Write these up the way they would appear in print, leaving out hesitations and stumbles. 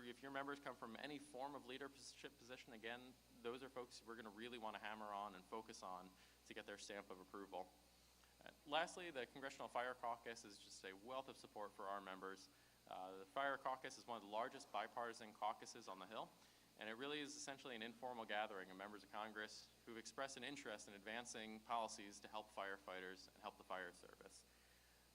if your members come from any form of leadership position, again, those are folks we're going to really want to hammer on and focus on to get their stamp of approval. Lastly, the Congressional Fire Caucus is just a wealth of support for our members. The Fire Caucus is one of the largest bipartisan caucuses on the Hill, and it really is essentially an informal gathering of members of Congress who've expressed an interest in advancing policies to help firefighters and help the fire service.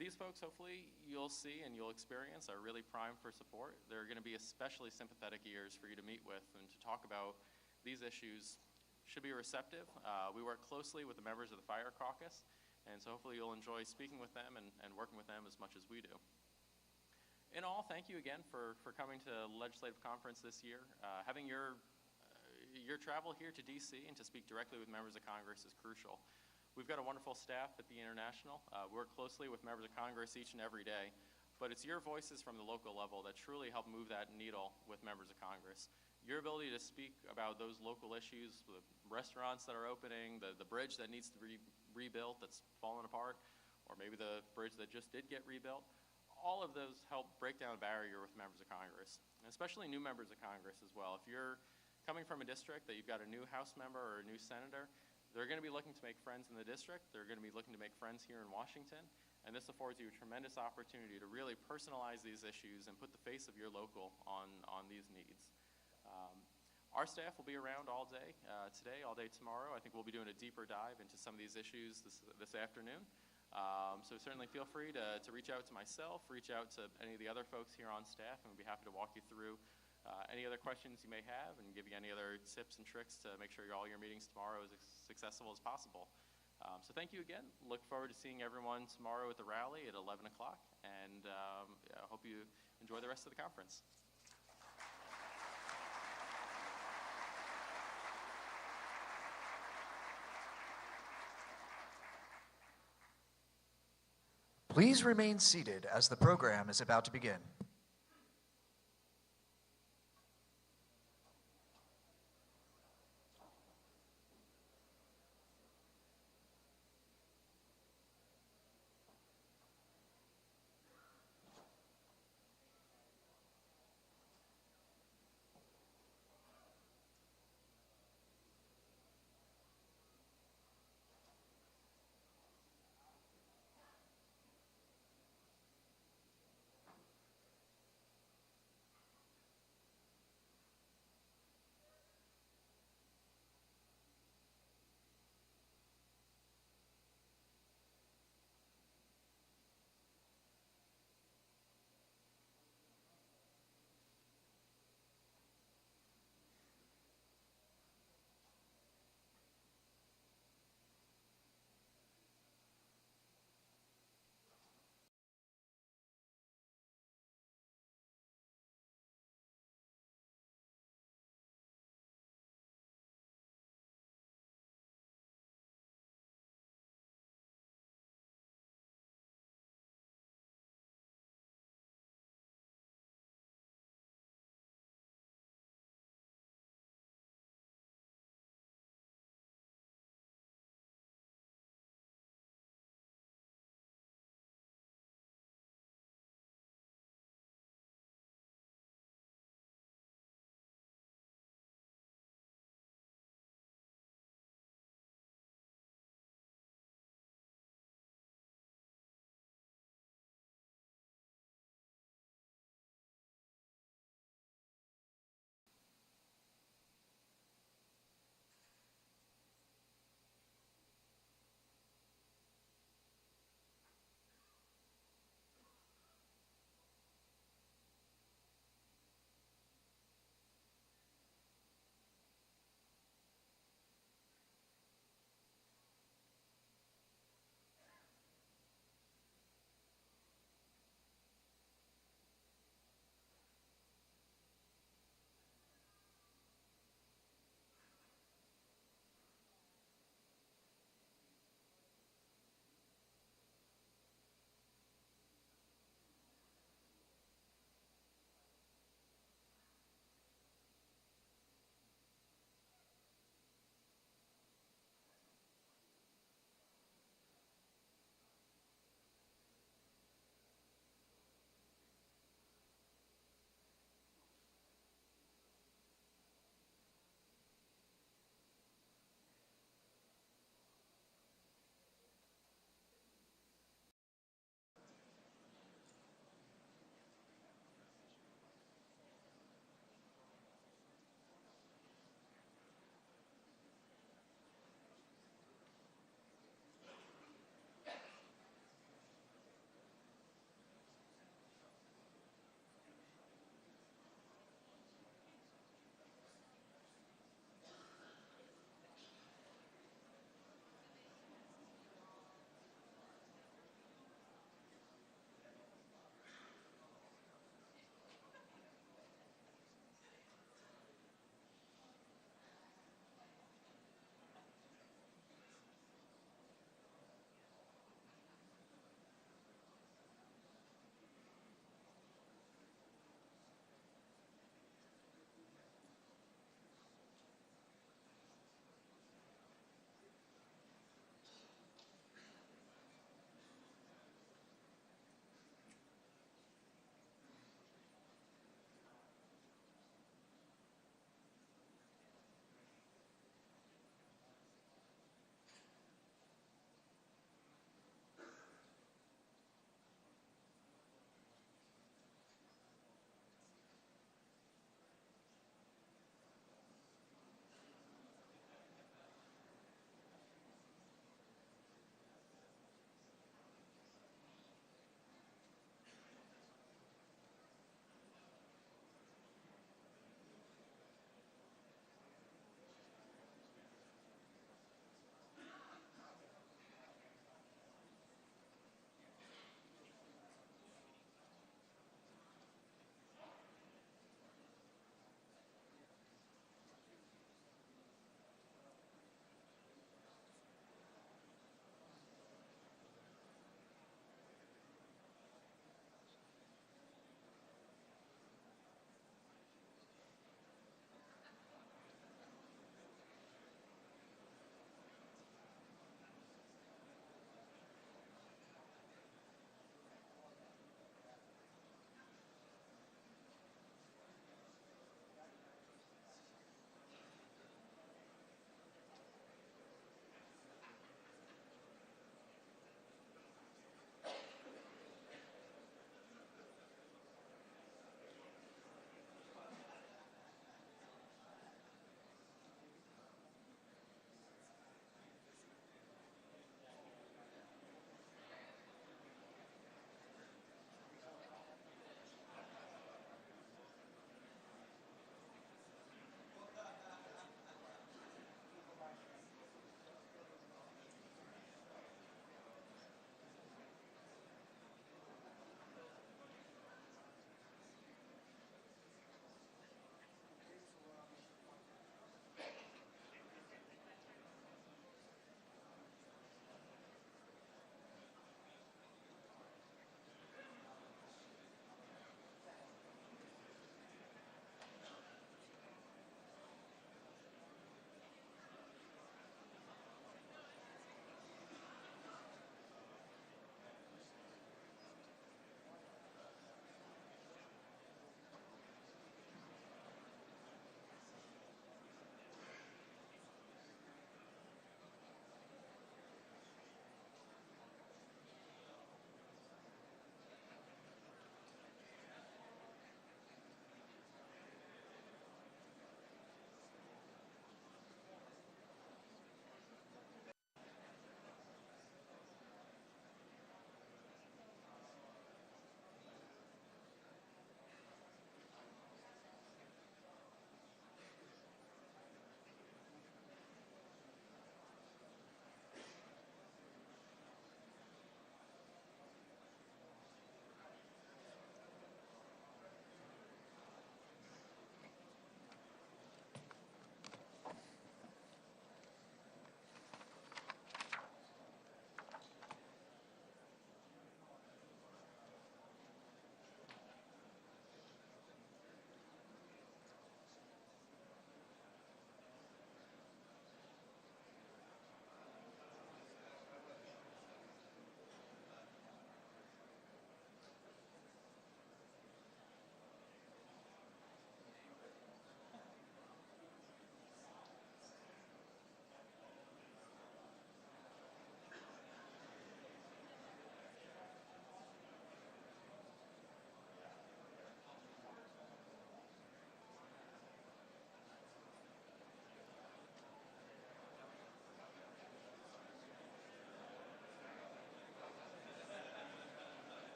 These folks, hopefully, you'll see and you'll experience are really primed for support. They're going to be especially sympathetic ears for you to meet with and to talk about these issues. Should be receptive. We work closely with the members of the Fire Caucus, and so hopefully you'll enjoy speaking with them and working with them as much as we do. In all, thank you again for coming to the Legislative Conference this year. Having your travel here to D.C. and to speak directly with members of Congress is crucial. We've got a wonderful staff at the International. We work closely with members of Congress each and every day, but it's your voices from the local level that truly help move that needle with members of Congress. Your ability to speak about those local issues, the restaurants that are opening, the bridge that needs to be rebuilt that's fallen apart, or maybe the bridge that just did get rebuilt, all of those help break down a barrier with members of Congress, and especially new members of Congress as well. If you're coming from a district that you've got a new House member or a new senator, they're going to be looking to make friends in the district. They're going to be looking to make friends here in Washington, and this affords you a tremendous opportunity to really personalize these issues and put the face of your local on these needs. Our staff will be around all day today, all day tomorrow. I think we'll be doing a deeper dive into some of these issues this afternoon. So certainly feel free to reach out to myself, reach out to any of the other folks here on staff, and we'll be happy to walk you through any other questions you may have and give you any other tips and tricks to make sure all your meetings tomorrow is as successful as possible. So thank you again. Look forward to seeing everyone tomorrow at the rally at 11 o'clock, and I hope you enjoy the rest of the conference. Please remain seated as the program is about to begin.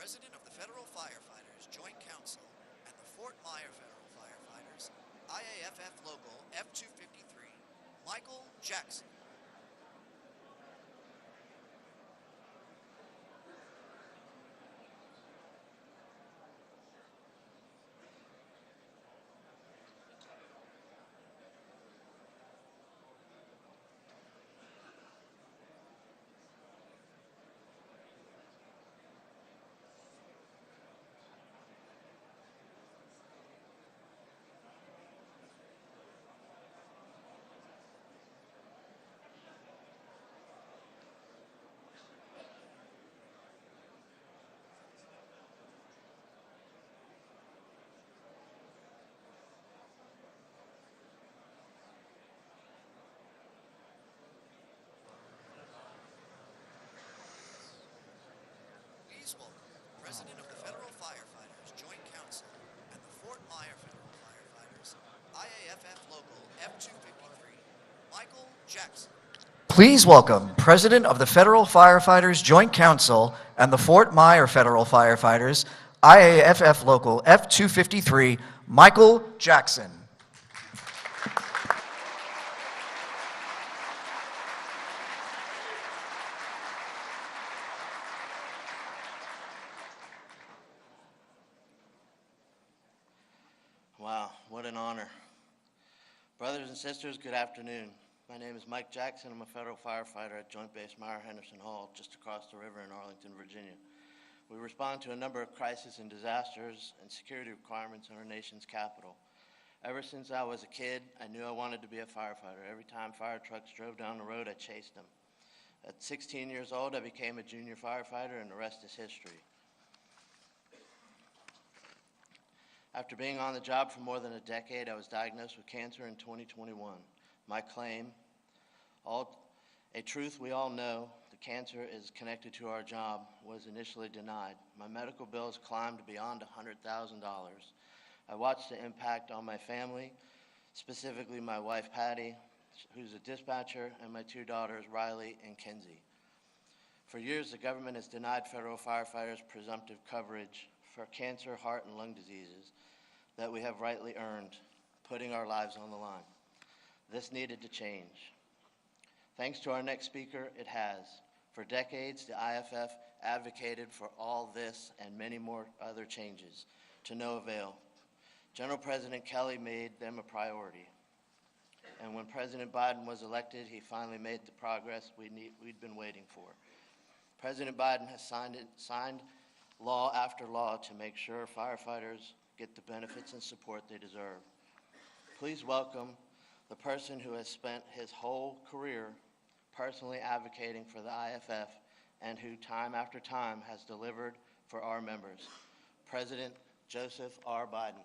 President of the Federal Firefighters Joint Council and the Fort Myer Federal Firefighters, IAFF Local F-253, Michael Jackson. Please welcome President of the Federal Firefighters Joint Council and the Fort Myer Federal Firefighters, IAFF Local F-253, Michael Jackson. Please welcome President of the Federal Firefighters Joint Council and the Fort Myer Federal Firefighters, IAFF Local F-253, Michael Jackson. Wow, what an honor. Brothers and sisters, good afternoon. My name is Mike Jackson. I'm a federal firefighter at Joint Base Myer-Henderson Hall, just across the river in Arlington, Virginia. We respond to a number of crises and disasters and security requirements in our nation's capital. Ever since I was a kid, I knew I wanted to be a firefighter. Every time fire trucks drove down the road, I chased them. At 16 years old, I became a junior firefighter, and the rest is history. After being on the job for more than a decade, I was diagnosed with cancer in 2021. My claim, a truth we all know, the cancer is connected to our job, was initially denied. My medical bills climbed beyond $100,000. I watched the impact on my family, specifically my wife, Patty, who's a dispatcher, and my two daughters, Riley and Kenzie. For years, the government has denied federal firefighters presumptive coverage for cancer, heart, and lung diseases that we have rightly earned, putting our lives on the line. This needed to change. Thanks to our next speaker, it has. For decades, the IFF advocated for all this and many more other changes, to no avail. General President Kelly made them a priority. And when President Biden was elected, he finally made the progress we'd been waiting for. President Biden has signed law after law to make sure firefighters get the benefits and support they deserve. Please welcome the person who has spent his whole career personally advocating for the IFF and who time after time has delivered for our members, President Joseph R. Biden.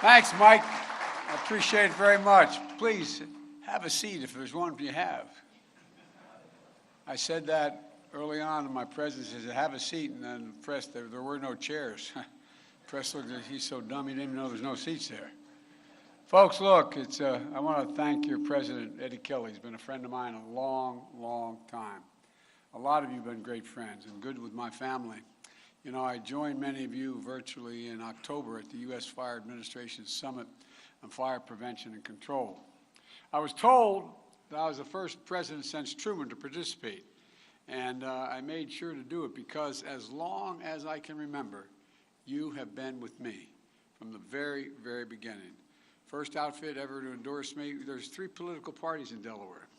Thanks, Mike. I appreciate it very much. Please have a seat if there's one you have. I said that early on in my presidency, said, have a seat, and then the press, there were no chairs. Press looked at, he's so dumb he didn't even know there's no seats there. Folks, look, I want to thank your president, Eddie Kelly. He's been a friend of mine a long, long time. A lot of you have been great friends and good with my family. You know, I joined many of you virtually in October at the U.S. Fire Administration's Summit on Fire Prevention and Control. I was told that I was the first president since Truman to participate, and I made sure to do it because as long as I can remember, you have been with me from the very, very beginning. First outfit ever to endorse me. There's 3 political parties in Delaware: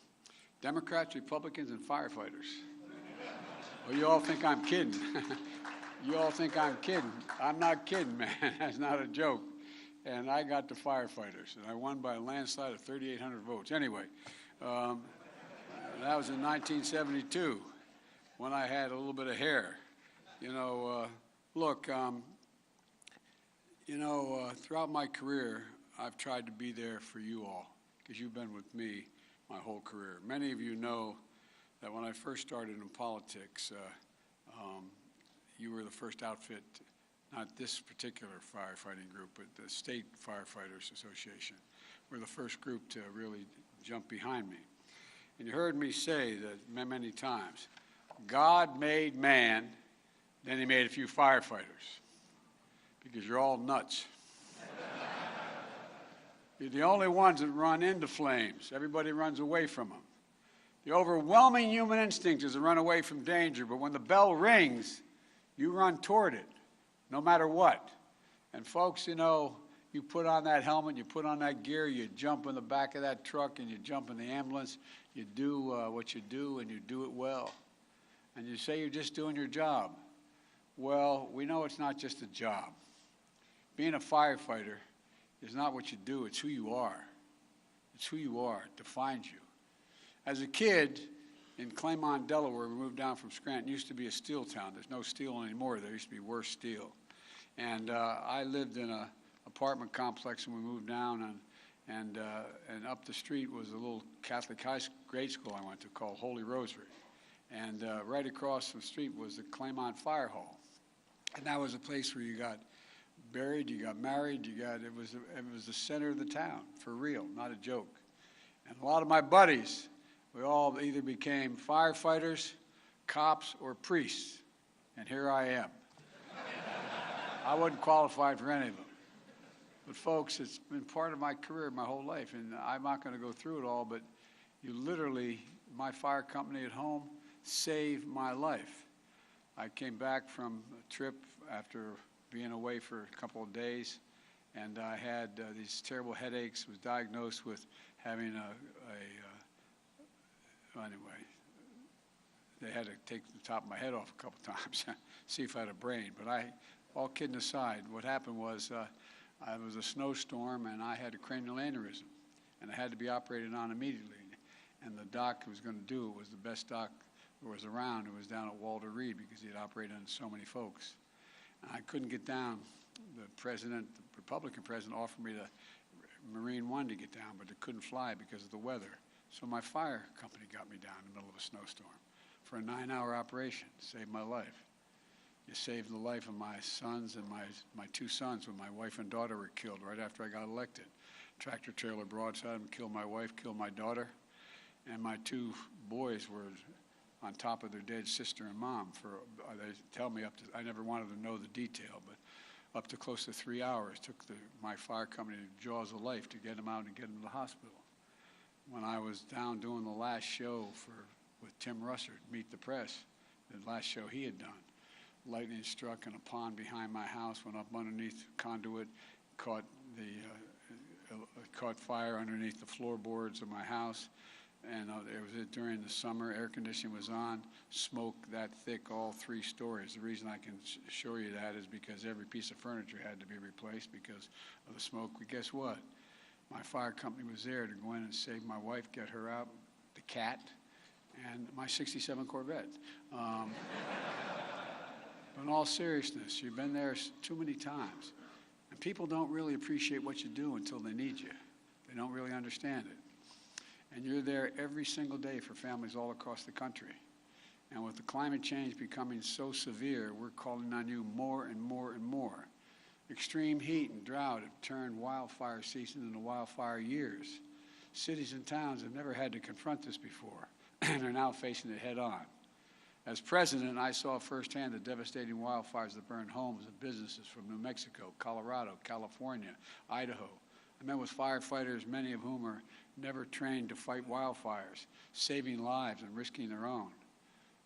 Democrats, Republicans, and firefighters. Well, you all think I'm kidding. You all think I'm kidding. I'm not kidding, man. That's not a joke. And I got the firefighters, and I won by a landslide of 3,800 votes. Anyway, that was in 1972. when I had a little bit of hair. You know, look, throughout my career, I've tried to be there for you all, because you've been with me my whole career. Many of you know that when I first started in politics, you were the first outfit, not this particular firefighting group, but the State Firefighters Association. We're the first group to really jump behind me. And you heard me say that many times, God made man, then he made a few firefighters, because you're all nuts. You're the only ones that run into flames. Everybody runs away from them. The overwhelming human instinct is to run away from danger, but when the bell rings, you run toward it, no matter what. And folks, you know, you put on that helmet, you put on that gear, you jump in the back of that truck, and you jump in the ambulance. You do what you do, and you do it well. And you say you're just doing your job. Well, we know it's not just a job. Being a firefighter is not what you do, it's who you are. It's who you are, it defines you. As a kid in Claymont, Delaware, we moved down from Scranton. It used to be a steel town. There's no steel anymore. There used to be worse steel. And I lived in an apartment complex when we moved down, and up the street was a little Catholic grade school I went to called Holy Rosary. And right across the street was the Claymont Fire Hall. And that was a place where you got buried, you got married, it was the center of the town, for real, not a joke. And a lot of my buddies, we all either became firefighters, cops, or priests. And here I am. I wasn't qualified for any of them. But folks, it's been part of my career my whole life, and I'm not going to go through it all, but you literally, my fire company at home, saved my life. I came back from a trip after being away for a couple of days, and I had these terrible headaches, was diagnosed with having anyway, they had to take the top of my head off a couple times, see if I had a brain. But all kidding aside, what happened was it was a snowstorm, and I had a cranial aneurysm, and I had to be operated on immediately. And the doc who was going to do it was the best doc there was around, who was down at Walter Reed, because he had operated on so many folks. And I couldn't get down. The Republican president, offered me the Marine One to get down, but it couldn't fly because of the weather. So my fire company got me down in the middle of a snowstorm for a 9-hour operation. Saved my life. You saved the life of my sons and my two sons when my wife and daughter were killed right after I got elected. Tractor trailer broadside them, killed my wife, killed my daughter, and my two boys were on top of their dead sister and mom they tell me I never wanted to know the detail, but up to close to 3 hours took my fire company to jaws of life to get them out and get them to the hospital. When I was down doing the last show with Tim Russert, Meet the Press, the last show he had done, lightning struck in a pond behind my house, went up underneath the conduit, caught fire underneath the floorboards of my house. And it was during the summer, air conditioning was on, smoke that thick, all 3 stories. The reason I can show you that is because every piece of furniture had to be replaced because of the smoke. But guess what? My fire company was there to go in and save my wife, get her out, the cat, and my 67 Corvette. But in all seriousness, you've been there too many times. And people don't really appreciate what you do until they need you. They don't really understand it. And you're there every single day for families all across the country. And with the climate change becoming so severe, we're calling on you more and more and more. Extreme heat and drought have turned wildfire season into wildfire years. Cities and towns have never had to confront this before, and are now facing it head on. As president, I saw firsthand the devastating wildfires that burned homes and businesses from New Mexico, Colorado, California, Idaho. I met with firefighters, many of whom are never trained to fight wildfires, saving lives and risking their own.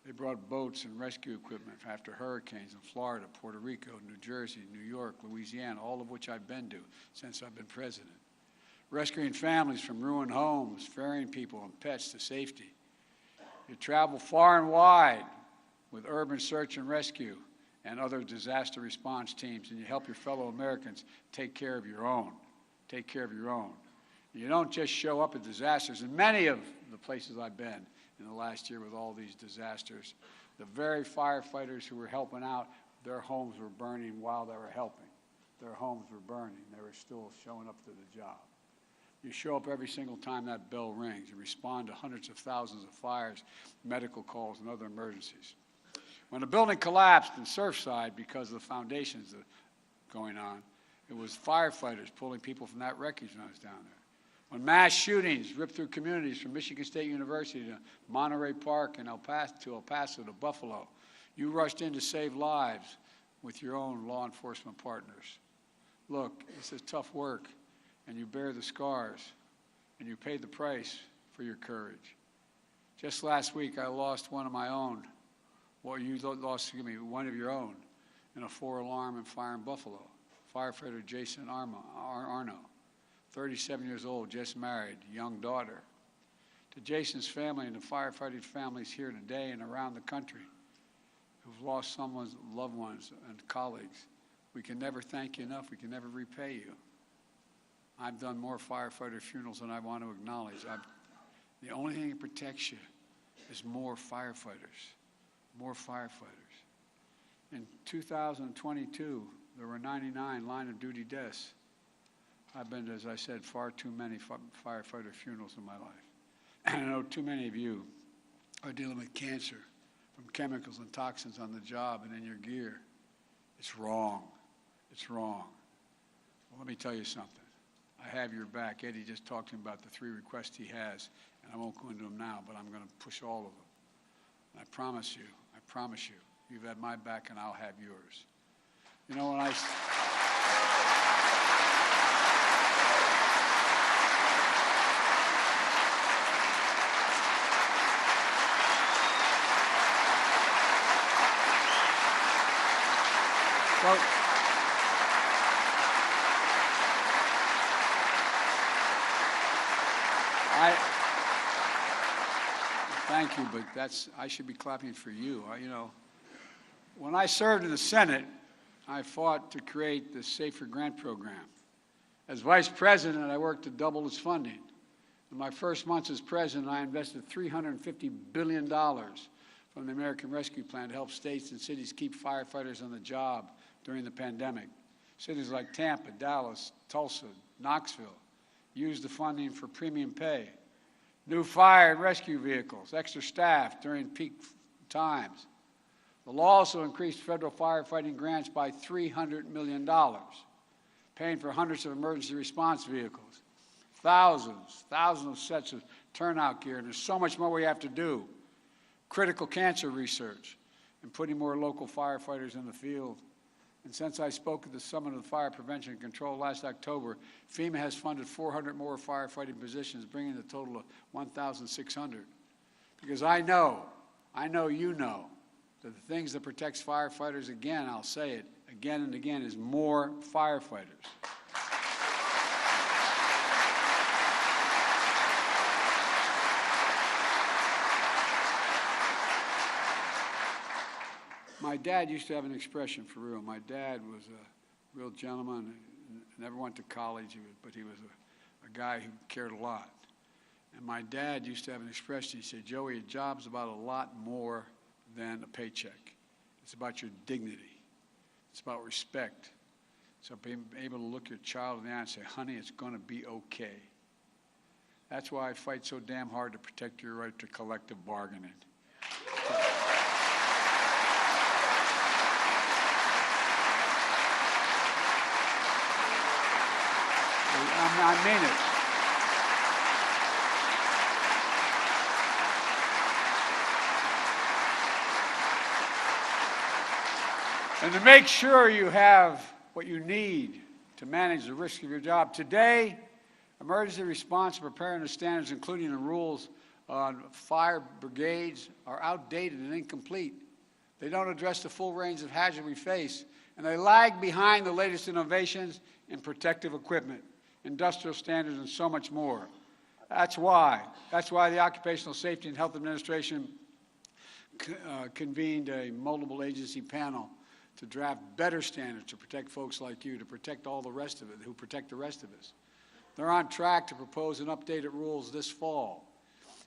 They brought boats and rescue equipment after hurricanes in Florida, Puerto Rico, New Jersey, New York, Louisiana, all of which I've been to since I've been president. Rescuing families from ruined homes, ferrying people and pets to safety. You travel far and wide with urban search and rescue and other disaster response teams, and you help your fellow Americans take care of your own. Take care of your own. You don't just show up at disasters. In many of the places I've been in the last year with all these disasters, The very firefighters who were helping out, their homes were burning while they were helping. Their homes were burning. They were still showing up to the job. You show up every single time that bell rings. You respond to hundreds of thousands of fires, medical calls, and other emergencies. When the building collapsed in Surfside because of the foundations going on, it was firefighters pulling people from that wreckage when I was down there. When mass shootings ripped through communities from Michigan State University to Monterey Park and El Paso to Buffalo, you rushed in to save lives with your own law enforcement partners. Look, this is tough work, and you bear the scars, and you paid the price for your courage. Just last week, I lost one of my own. Well, you lost, one of your own in a 4-alarm and fire in Buffalo. Firefighter Jason Arno, 37 years old, just married, young daughter. To Jason's family and the firefighting families here today and around the country who've lost someone's loved ones and colleagues, we can never thank you enough. We can never repay you. I've done more firefighter funerals than I want to acknowledge. The only thing that protects you is more firefighters. More firefighters. In 2022, there were 99 line-of-duty deaths. I've been to, as I said, far too many firefighter funerals in my life. And I know too many of you are dealing with cancer from chemicals and toxins on the job and in your gear. It's wrong. It's wrong. Well, let me tell you something. I have your back. Eddie just talked to him about the 3 requests he has, and I won't go into them now, but I'm going to push all of them. And I promise you, you've had my back and I'll have yours. You know, when I... Well, thank you, but I should be clapping for you. You know, when I served in the Senate, I fought to create the Safer Grant Program. As Vice President, I worked to double its funding. In my first months as President, I invested $350 billion from the American Rescue Plan to help states and cities keep firefighters on the job during the pandemic. Cities like Tampa, Dallas, Tulsa, Knoxville used the funding for premium pay, new fire and rescue vehicles, extra staff during peak times. The law also increased federal firefighting grants by $300 million, paying for hundreds of emergency response vehicles, thousands of sets of turnout gear, and there's so much more we have to do. Critical cancer research, and putting more local firefighters in the field. And since I spoke at the Summit of Fire Prevention and Control last October, FEMA has funded 400 more firefighting positions, bringing the total to 1,600. Because I know you know, that the things that protects firefighters, again, I'll say it again and again, is more firefighters. My dad used to have an expression for real. My dad was a real gentleman, never went to college, but he was a guy who cared a lot. And my dad used to have an expression. He said, Joey, a job's about a lot more than a paycheck. It's about your dignity. It's about respect. It's about being able to look your child in the eye and say, honey, it's going to be okay. That's why I fight so damn hard to protect your right to collective bargaining. I mean it. And to make sure you have what you need to manage the risk of your job. Today, emergency response and preparedness standards, including the rules on fire brigades, are outdated and incomplete. They don't address the full range of hazards we face, and they lag behind the latest innovations in protective equipment, industrial standards, and so much more. That's why the Occupational Safety and Health Administration convened a multiple agency panel to draft better standards to protect folks like you, to protect all the rest of it, who protect the rest of us. They're on track to propose an updated rules this fall.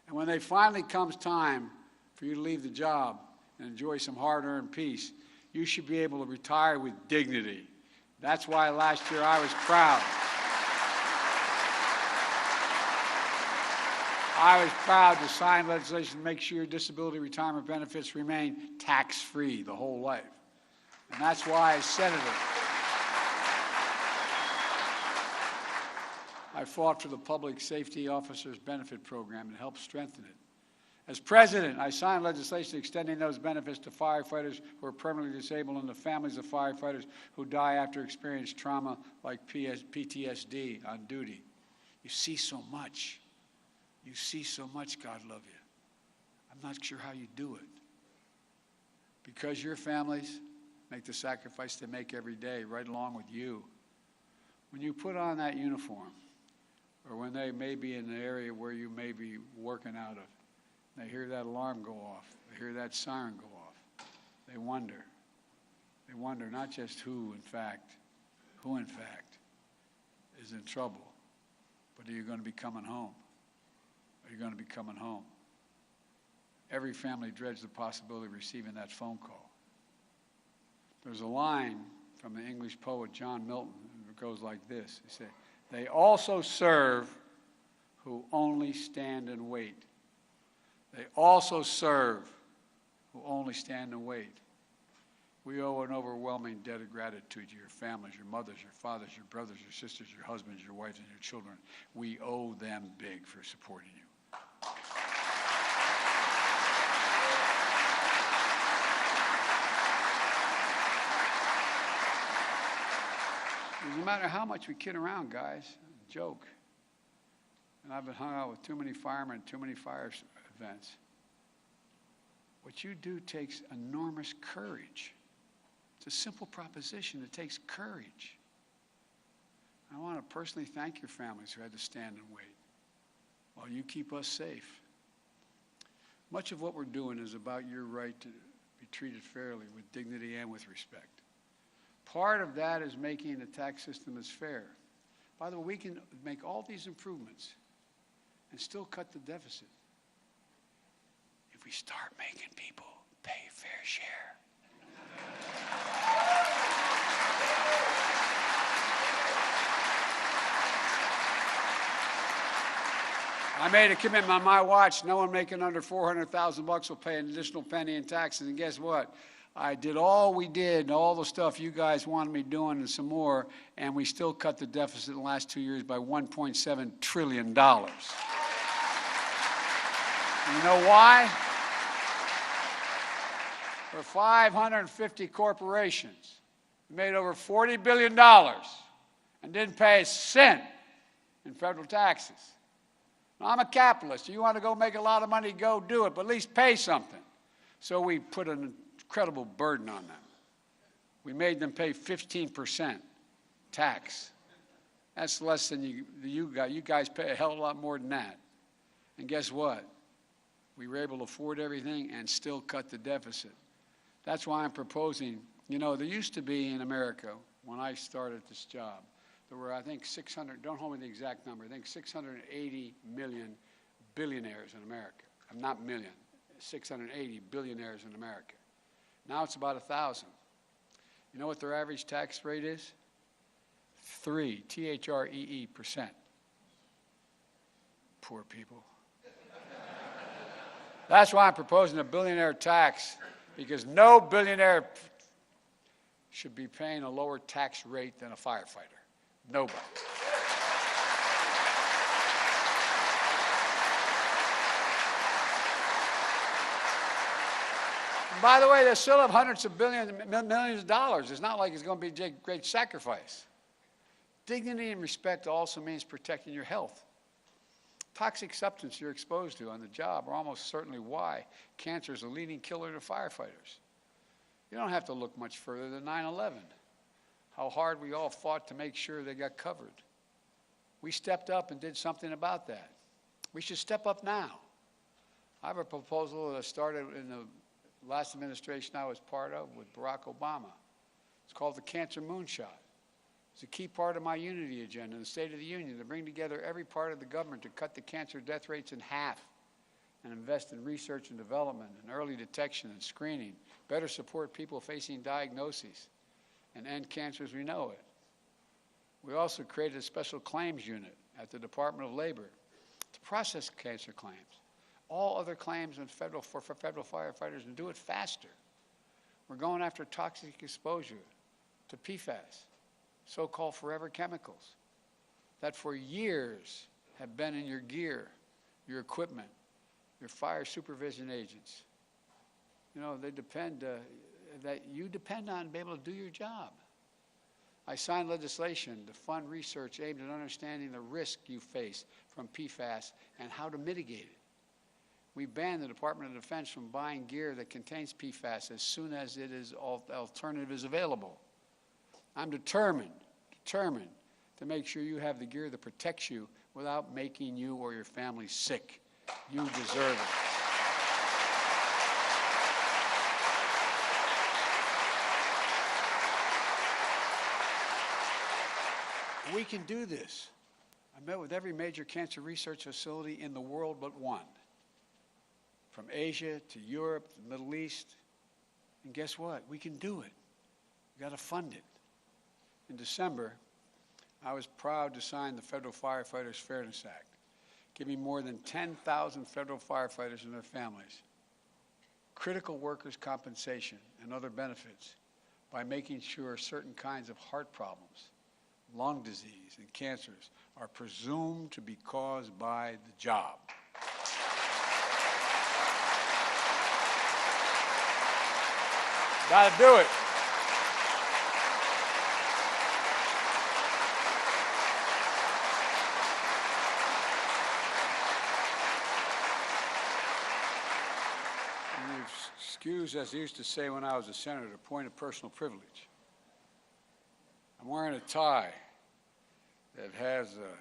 And when they finally comes time for you to leave the job, and enjoy some hard-earned peace. You should be able to retire with dignity. That's why last year I was proud. I was proud to sign legislation to make sure your disability retirement benefits remain tax-free the whole life. And that's why, as senator, I fought for the Public Safety Officers Benefit Program and helped strengthen it. As president, I signed legislation extending those benefits to firefighters who are permanently disabled and the families of firefighters who die after experiencing trauma like PTSD on duty. You see so much. You see so much, God love you. I'm not sure how you do it. Because your families make the sacrifice they make every day right along with you. When you put on that uniform, or when they may be in the area where you may be working out of, they hear that alarm go off, they hear that siren go off, they wonder. They wonder not just who in fact is in trouble, but are you going to be coming home? Are you going to be coming home? Every family dreads the possibility of receiving that phone call. There's a line from the English poet John Milton. It goes like this. He said, "They also serve who only stand and wait." They also serve who only stand and wait. We owe an overwhelming debt of gratitude to your families, your mothers, your fathers, your brothers, your sisters, your husbands, your wives, and your children. We owe them big for supporting you. No matter how much we kid around, guys, joke. And I've been hung out with too many firemen, too many fire events. What you do takes enormous courage. It's a simple proposition. It takes courage. I want to personally thank your families who had to stand and wait while you keep us safe. Much of what we're doing is about your right to be treated fairly, with dignity and with respect. Part of that is making the tax system as fair. By the way, we can make all these improvements and still cut the deficit if we start making people pay fair share. I made a commitment on my watch. No one making under $400,000 will pay an additional penny in taxes. And guess what? I did all we did, and all the stuff you guys wanted me doing and some more, and we still cut the deficit in the last 2 years by $1.7 trillion. You know why? For 550 corporations, we made over $40 billion and didn't pay a cent in federal taxes. Now, I'm a capitalist. You want to go make a lot of money, go do it, but at least pay something. So we put an incredible burden on them. We made them pay 15% tax. That's less than you guys pay a hell of a lot more than that. And guess what? We were able to afford everything and still cut the deficit. That's why I'm proposing, you know, there used to be in America, when I started this job, there were, I think, 600, don't hold me the exact number, I think 680 million billionaires in America. Not million, 680 billionaires in America. Now it's about 1,000. You know what their average tax rate is? 3, T-H-R-E-E%. Poor people. That's why I'm proposing a billionaire tax, because no billionaire should be paying a lower tax rate than a firefighter. Nobody. And by the way, they still have hundreds of billions, millions of dollars. It's not like it's going to be a great sacrifice. Dignity and respect also means protecting your health. Toxic substance you're exposed to on the job are almost certainly why cancer is a leading killer to firefighters. You don't have to look much further than 9/11. How hard we all fought to make sure they got covered. We stepped up and did something about that. We should step up now. I have a proposal that started in the last administration I was part of with Barack Obama. It's called the Cancer Moonshot. It's a key part of my unity agenda in the State of the Union to bring together every part of the government to cut the cancer death rates in half. and invest in research and development and early detection and screening, better support people facing diagnoses, and end cancer as we know it. We also created a special claims unit at the Department of Labor to process cancer claims, all other claims for federal firefighters, and do it faster. We're going after toxic exposure to PFAS, so-called forever chemicals, that for years have been in your gear, your equipment, your fire supervision agents. You know, they depend, that you depend on to be able to do your job. I signed legislation to fund research aimed at understanding the risk you face from PFAS and how to mitigate it. We banned the Department of Defense from buying gear that contains PFAS as soon as alternative is available. I'm determined to make sure you have the gear that protects you without making you or your family sick. You deserve it. We can do this. I met with every major cancer research facility in the world but one. From Asia to Europe, the Middle East. And guess what? We can do it. We've got to fund it. In December, I was proud to sign the Federal Firefighters Fairness Act, giving more than 10,000 federal firefighters and their families critical workers' compensation and other benefits by making sure certain kinds of heart problems, lung disease, and cancers are presumed to be caused by the job. Got to do it. And excuse, as they used to say when I was a senator, a point of personal privilege. I'm wearing a tie that has the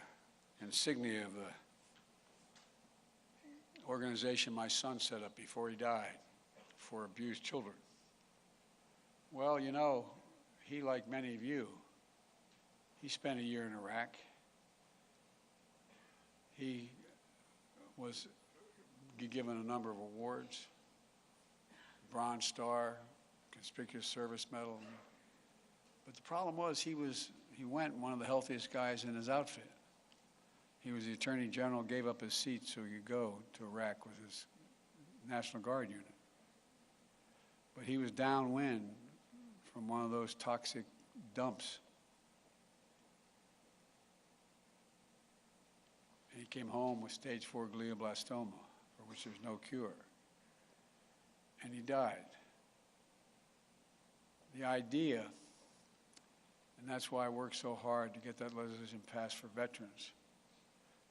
insignia of the organization my son set up before he died for abused children. Well, you know, he, like many of you, he spent a year in Iraq. He was given a number of awards, Bronze Star, Conspicuous Service Medal. But the problem was he went one of the healthiest guys in his outfit. He was the Attorney General, gave up his seat so he could go to Iraq with his National Guard unit. But he was downwind from one of those toxic dumps. And he came home with stage 4 glioblastoma, for which there's no cure. And he died. The idea, and that's why I work so hard to get that legislation passed for veterans,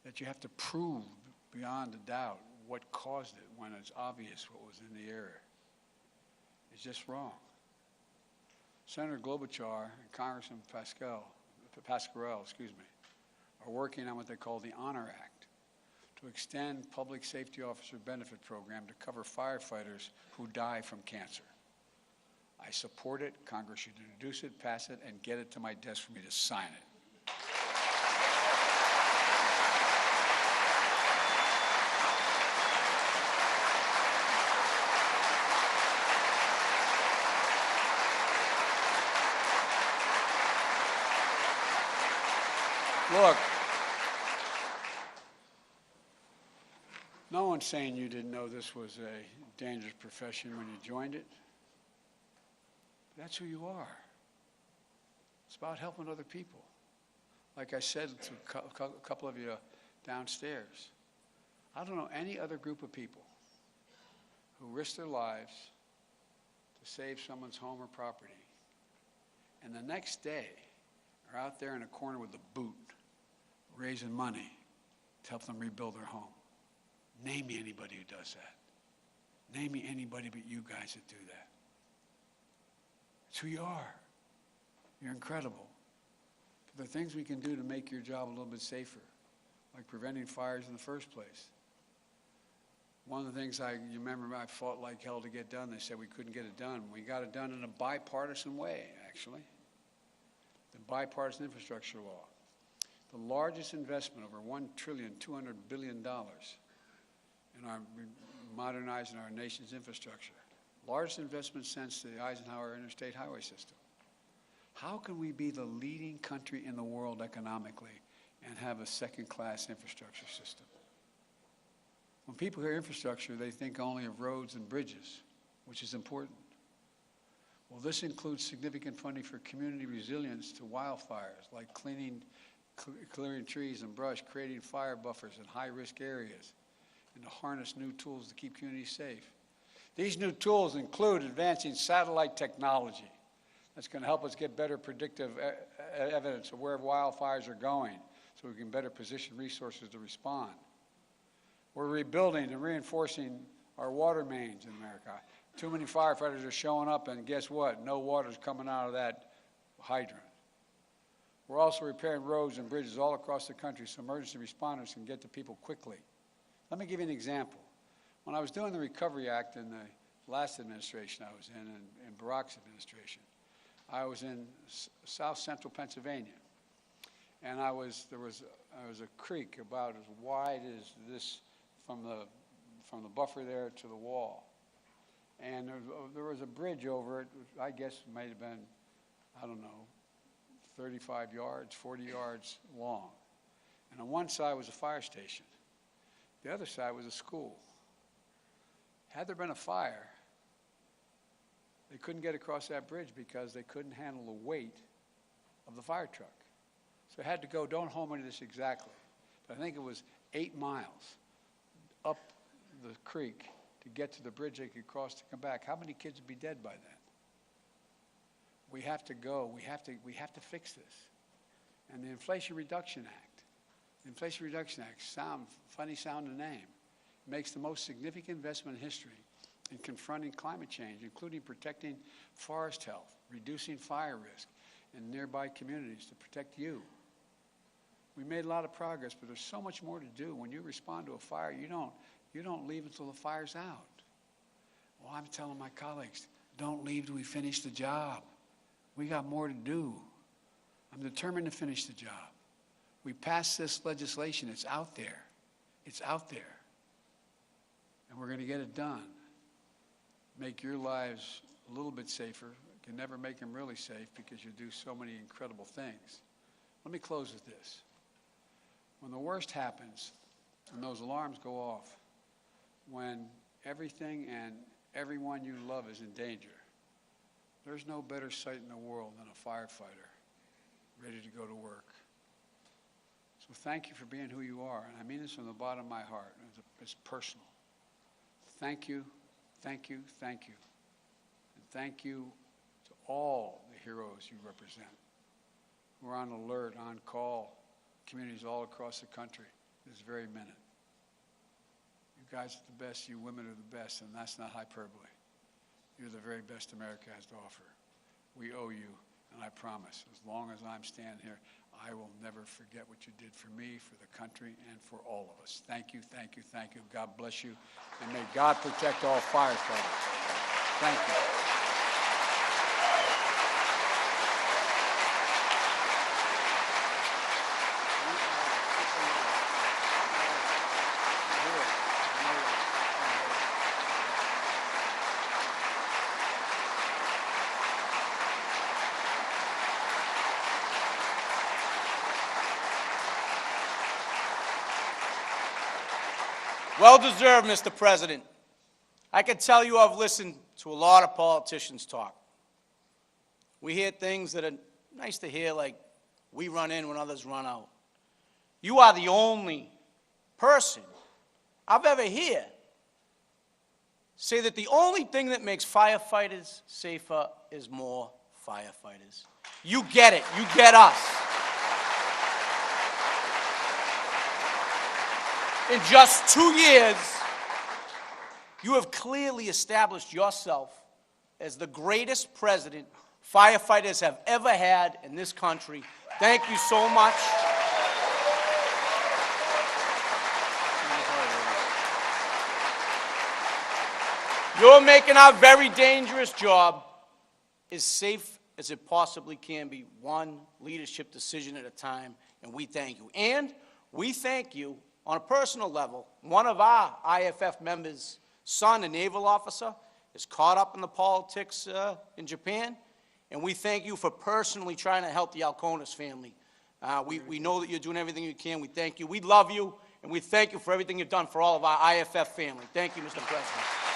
that you have to prove beyond a doubt what caused it when it's obvious what was in the air. It's just wrong. Senator Klobuchar and Congressman Pascrell, are working on what they call the Honor Act to extend public safety officer benefit program to cover firefighters who die from cancer. I support it. Congress should introduce it, pass it, and get it to my desk for me to sign it. Look, no one's saying you didn't know this was a dangerous profession when you joined it. That's who you are. It's about helping other people. Like I said to a couple of you downstairs, I don't know any other group of people who risk their lives to save someone's home or property, and the next day are out there in a corner with a boot, raising money to help them rebuild their home. Name me anybody who does that. Name me anybody but you guys that do that. It's who you are. You're incredible. But there are things we can do to make your job a little bit safer, like preventing fires in the first place. One of the things you remember I fought like hell to get done. They said we couldn't get it done. We got it done in a bipartisan way, actually. The bipartisan infrastructure law. The largest investment, over $1.2 trillion in our modernizing our nation's infrastructure. Largest investment since the Eisenhower interstate highway system. How can we be the leading country in the world economically and have a second-class infrastructure system? When people hear infrastructure, they think only of roads and bridges, which is important. Well, this includes significant funding for community resilience to wildfires, like clearing trees and brush, creating fire buffers in high-risk areas, and to harness new tools to keep communities safe. These new tools include advancing satellite technology that's going to help us get better predictive evidence of where wildfires are going so we can better position resources to respond. We're rebuilding and reinforcing our water mains in America. Too many firefighters are showing up, and guess what? No water's coming out of that hydrant. We're also repairing roads and bridges all across the country so emergency responders can get to people quickly. Let me give you an example. When I was doing the Recovery Act in the last administration I was in Barack's administration, I was in south central Pennsylvania, and there was a creek about as wide as this from the buffer there to the wall. And there was a bridge over it, which I guess might have been, I don't know, 35 yards, 40 yards long. And on one side was a fire station. The other side was a school. Had there been a fire, they couldn't get across that bridge because they couldn't handle the weight of the fire truck. So it had to go, don't hold me to this exactly, but I think it was 8 miles up the creek to get to the bridge they could cross to come back. How many kids would be dead by then? We have to go. We have to fix this. And the Inflation Reduction Act, funny sounding name, makes the most significant investment in history in confronting climate change, including protecting forest health, reducing fire risk in nearby communities to protect you. We made a lot of progress, but there's so much more to do. When you respond to a fire, you don't leave until the fire's out. Well, I'm telling my colleagues, don't leave till we finish the job. We got more to do. I'm determined to finish the job. We passed this legislation. It's out there. It's out there. And we're going to get it done. Make your lives a little bit safer. You can never make them really safe because you do so many incredible things. Let me close with this. When the worst happens, and those alarms go off, when everything and everyone you love is in danger, there's no better sight in the world than a firefighter ready to go to work. So thank you for being who you are, and I mean this from the bottom of my heart. It's personal. Thank you, thank you, thank you. And thank you to all the heroes you represent. We're on alert, on call, communities all across the country this very minute. You guys are the best, you women are the best, and that's not hyperbole. You're the very best America has to offer. We owe you, and I promise, as long as I'm standing here, I will never forget what you did for me, for the country, and for all of us. Thank you, thank you, thank you. God bless you, and may God protect all firefighters. Thank you. Well deserved, Mr. President. I can tell you I've listened to a lot of politicians talk. We hear things that are nice to hear, like we run in when others run out. You are the only person I've ever heard say that the only thing that makes firefighters safer is more firefighters. You get it. You get us. In just 2 years, you have clearly established yourself as the greatest president firefighters have ever had in this country. Thank you so much. You're making our very dangerous job as safe as it possibly can be, one leadership decision at a time, and we thank you. And we thank you on a personal level. One of our IFF members son, a naval officer, is caught up in the politics in Japan, and we thank you for personally trying to help the Alconis family. We know that you're doing everything you can. We thank you. We love you, and we thank you for everything you've done for all of our IFF family. Thank you, Mr. President.